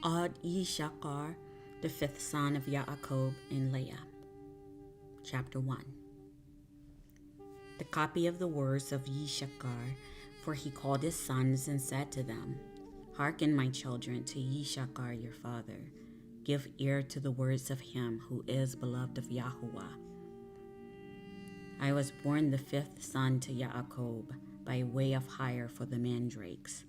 Od Yishakar, the fifth son of Yaakov and Leah. Chapter 1. The copy of the words of Yishakar, for he called his sons and said to them, Hearken, my children, to Yishakar your father. Give ear to the words of him who is beloved of Yahuwah. I was born the fifth son to Yaakov by way of hire for the mandrakes.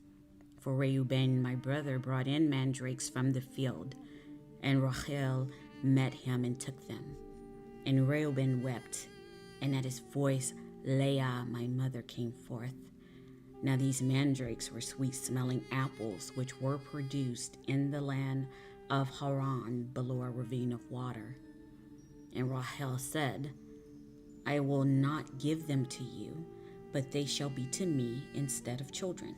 For Reuben, my brother, brought in mandrakes from the field, and Rachel met him and took them. And Reuben wept, and at his voice Leah, my mother, came forth. Now these mandrakes were sweet-smelling apples, which were produced in the land of Haran below a ravine of water. And Rachel said, I will not give them to you, but they shall be to me instead of children.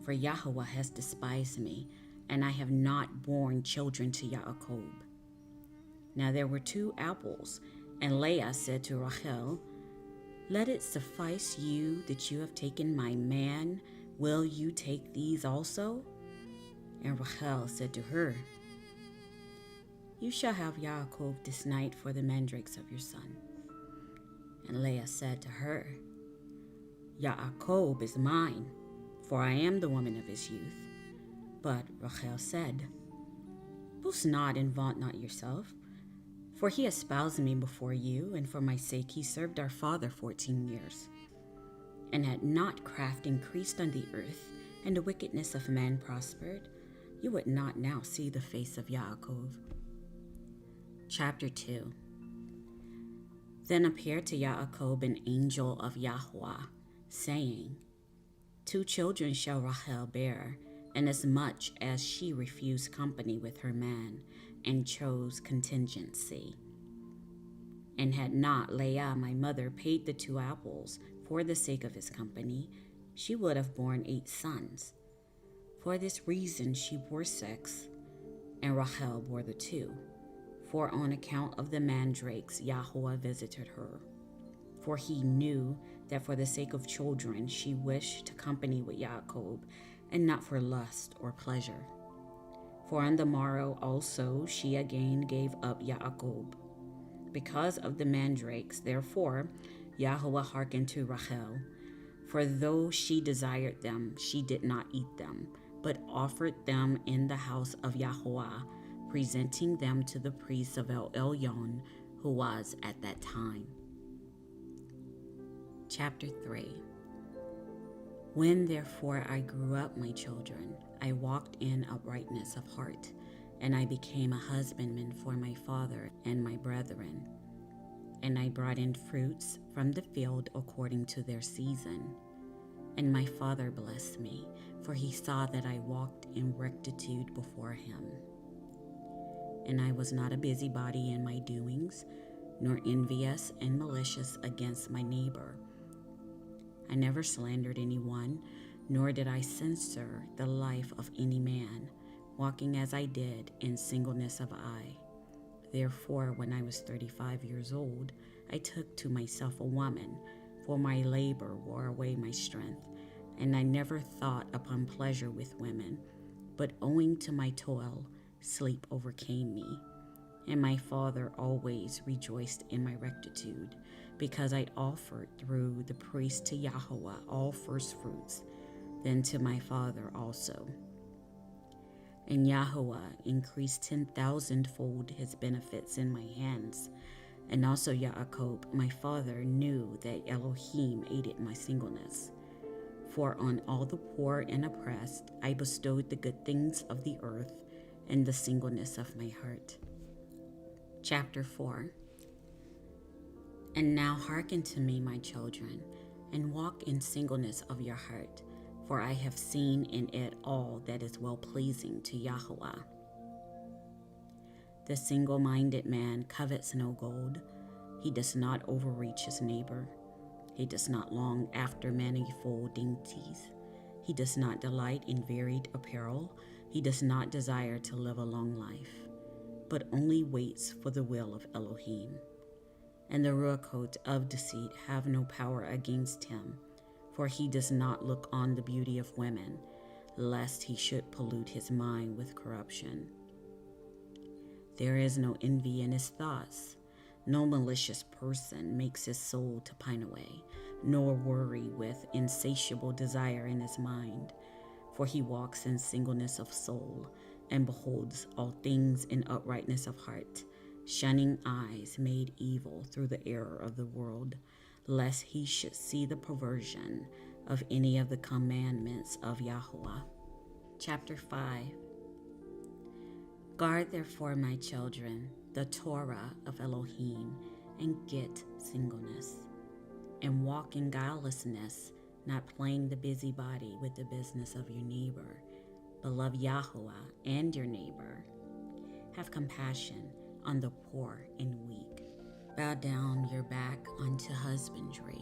For Yahuwah has despised me, and I have not borne children to Yaakov. Now there were 2 apples, and Leah said to Rachel, Let it suffice you that you have taken my man. Will you take these also? And Rachel said to her, You shall have Yaakov this night for the mandrakes of your son. And Leah said to her, Yaakov is mine, for I am the woman of his youth. But Rachel said, Boast not and vaunt not yourself, for he espoused me before you, and for my sake he served our father 14 years. And had not craft increased on the earth, and the wickedness of man prospered, you would not now see the face of Yaakov. Chapter 2. Then appeared to Yaakov an angel of Yahuwah, saying, 2 children shall Rachel bear, inasmuch as she refused company with her man, and chose contingency. And had not Leah, my mother, paid the 2 apples for the sake of his company, she would have borne 8 sons. For this reason she bore 6, and Rachel bore the 2. For on account of the mandrakes Yahuwah visited her. For he knew that for the sake of children she wished to company with Yaakov, and not for lust or pleasure. For on the morrow also she again gave up Yaakov. Because of the mandrakes, therefore, Yahuwah hearkened to Rachel. For though she desired them, she did not eat them, but offered them in the house of Yahuwah, presenting them to the priest of El Elyon, who was at that time. Chapter 3. When therefore I grew up, my children, I walked in uprightness of heart, and I became a husbandman for my father and my brethren. And I brought in fruits from the field according to their season. And my father blessed me, for he saw that I walked in rectitude before him. And I was not a busybody in my doings, nor envious and malicious against my neighbor. I never slandered anyone, nor did I censure the life of any man, walking as I did in singleness of eye. Therefore, when I was 35 years old, I took to myself a woman, for my labor wore away my strength, and I never thought upon pleasure with women, but owing to my toil, sleep overcame me. And my father always rejoiced in my rectitude, because I offered through the priest to Yahuwah all firstfruits, then to my father also. And Yahuwah increased 10,000-fold his benefits in my hands. And also Yaakov, my father, knew that Elohim aided my singleness. For on all the poor and oppressed I bestowed the good things of the earth and the singleness of my heart. Chapter 4. And now hearken to me, my children, and walk in singleness of your heart, for I have seen in it all that is well-pleasing to Yahuwah. The single-minded man covets no gold. He does not overreach his neighbor. He does not long after manifold dainties. He does not delight in varied apparel. He does not desire to live a long life, but only waits for the will of Elohim. And the ruachot of deceit have no power against him, for he does not look on the beauty of women, lest he should pollute his mind with corruption. There is no envy in his thoughts. No malicious person makes his soul to pine away, nor worry with insatiable desire in his mind. For he walks in singleness of soul, and beholds all things in uprightness of heart, shunning eyes made evil through the error of the world, lest he should see the perversion of any of the commandments of Yahweh. Chapter 5. Guard therefore, my children, the Torah of Elohim, and get singleness, and walk in guilelessness, not playing the busybody with the business of your neighbor, but love Yahweh and your neighbor. Have compassion on the poor and weak. Bow down your back unto husbandry,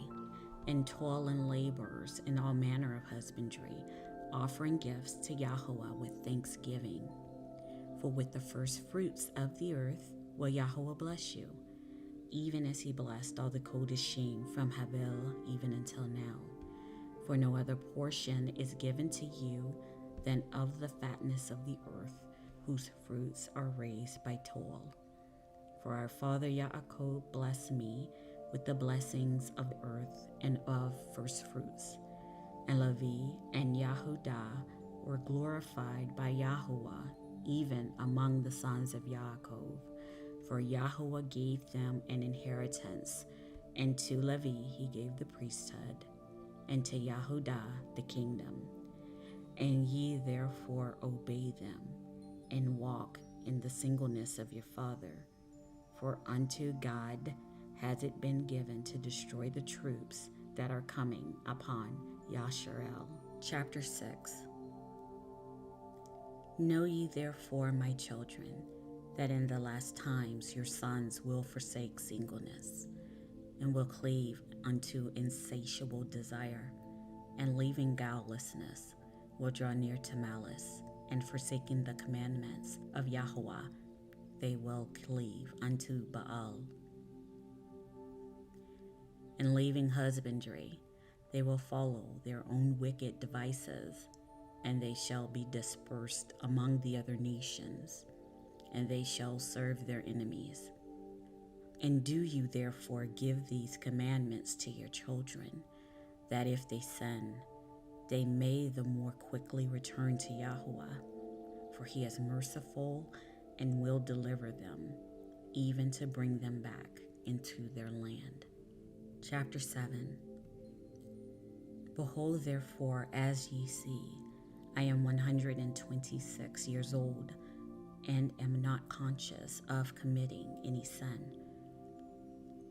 and toil in labors in all manner of husbandry, offering gifts to Yahweh with thanksgiving. For with the first fruits of the earth will Yahweh bless you, even as he blessed all the Kodeshim from Havel even until now. For no other portion is given to you than of the fatness of the earth, whose fruits are raised by toil. For our father Yaakov blessed me with the blessings of the earth and of first fruits. And Levi and Yehudah were glorified by Yahuwah, even among the sons of Yaakov. For Yahuwah gave them an inheritance, and to Levi he gave the priesthood, and to Yehudah the kingdom. And ye therefore obey them, and walk in the singleness of your father. For unto God has it been given to destroy the troops that are coming upon Yasharel. Chapter 6. Know ye therefore, my children, that in the last times your sons will forsake singleness, and will cleave unto insatiable desire, and leaving guilelessness, will draw near to malice, and forsaking the commandments of Yahweh, they will cleave unto Baal. And leaving husbandry, they will follow their own wicked devices, and they shall be dispersed among the other nations, and they shall serve their enemies. And do you therefore give these commandments to your children, that if they sin, they may the more quickly return to Yahweh, for he is merciful and will deliver them, even to bring them back into their land. Chapter 7. Behold, therefore, as ye see, I am 126 years old, and am not conscious of committing any sin.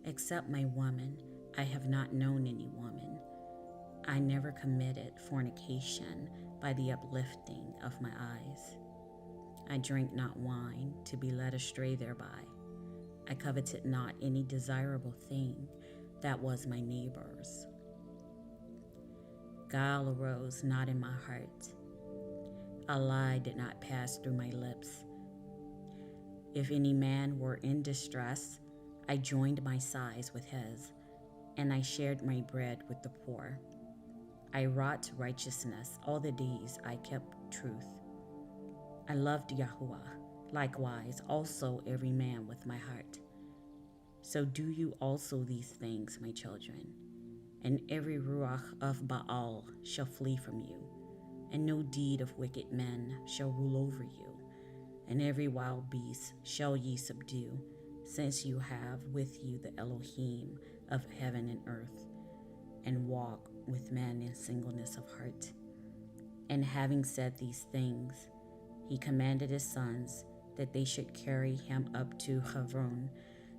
Except my woman, I have not known any woman. I never committed fornication by the uplifting of my eyes. I drank not wine to be led astray thereby. I coveted not any desirable thing that was my neighbor's. Guile arose not in my heart. A lie did not pass through my lips. If any man were in distress, I joined my sighs with his, and I shared my bread with the poor. I wrought righteousness all the days I kept truth. I loved Yahuwah, likewise also every man with my heart. So do you also these things, my children, and every ruach of Baal shall flee from you, and no deed of wicked men shall rule over you, and every wild beast shall ye subdue, since you have with you the Elohim of heaven and earth, and walk with men in singleness of heart. And having said these things, he commanded his sons that they should carry him up to Hebron,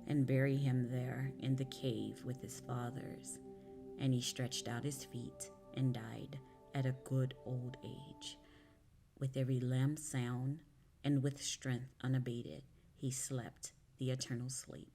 and bury him there in the cave with his fathers. And he stretched out his feet and died at a good old age. With every limb sound and with strength unabated, he slept the eternal sleep.